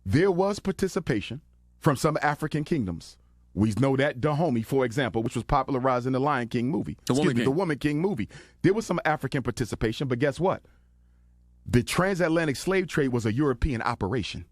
there was participation from some African kingdoms. We know that Dahomey, for example, which was popularized in the Lion King movie. The Woman King movie. There was some African participation, but guess what? The transatlantic slave trade was a European operation.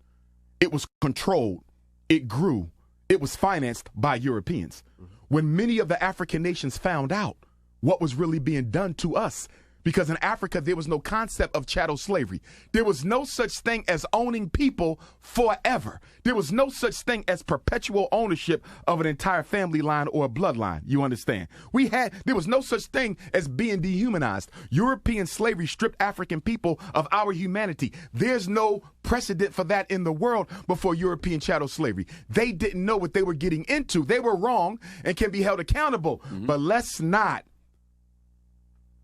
It was controlled. It grew. It was financed by Europeans. When many of the African nations found out what was really being done to us, because in Africa, there was no concept of chattel slavery. There was no such thing as owning people forever. There was no such thing as perpetual ownership of an entire family line or a bloodline. You understand? There was no such thing as being dehumanized. European slavery stripped African people of our humanity. There's no precedent for that in the world before European chattel slavery. They didn't know what they were getting into. They were wrong and can be held accountable. But let's not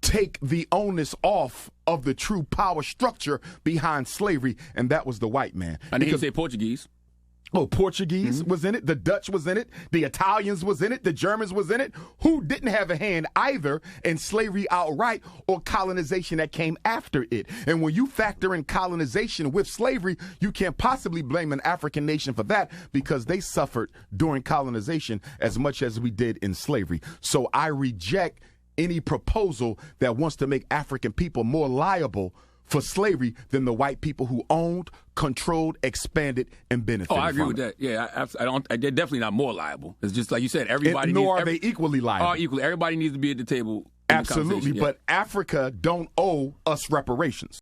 take the onus off of the true power structure behind slavery, and that was the white man. I didn't say Portuguese. Oh, Portuguese was in it. The Dutch was in it. The Italians was in it. The Germans was in it. Who didn't have a hand either in slavery outright or colonization that came after it? And when you factor in colonization with slavery, you can't possibly blame an African nation for that because they suffered during colonization as much as we did in slavery. So I reject any proposal that wants to make African people more liable for slavery than the white people who owned, controlled, expanded, and benefited. Oh, I agree with that. Yeah, they're definitely not more liable. It's just like you said, everybody. Nor are they equally liable. Are equally. Everybody needs to be at the table. Absolutely, but Africa don't owe us reparations.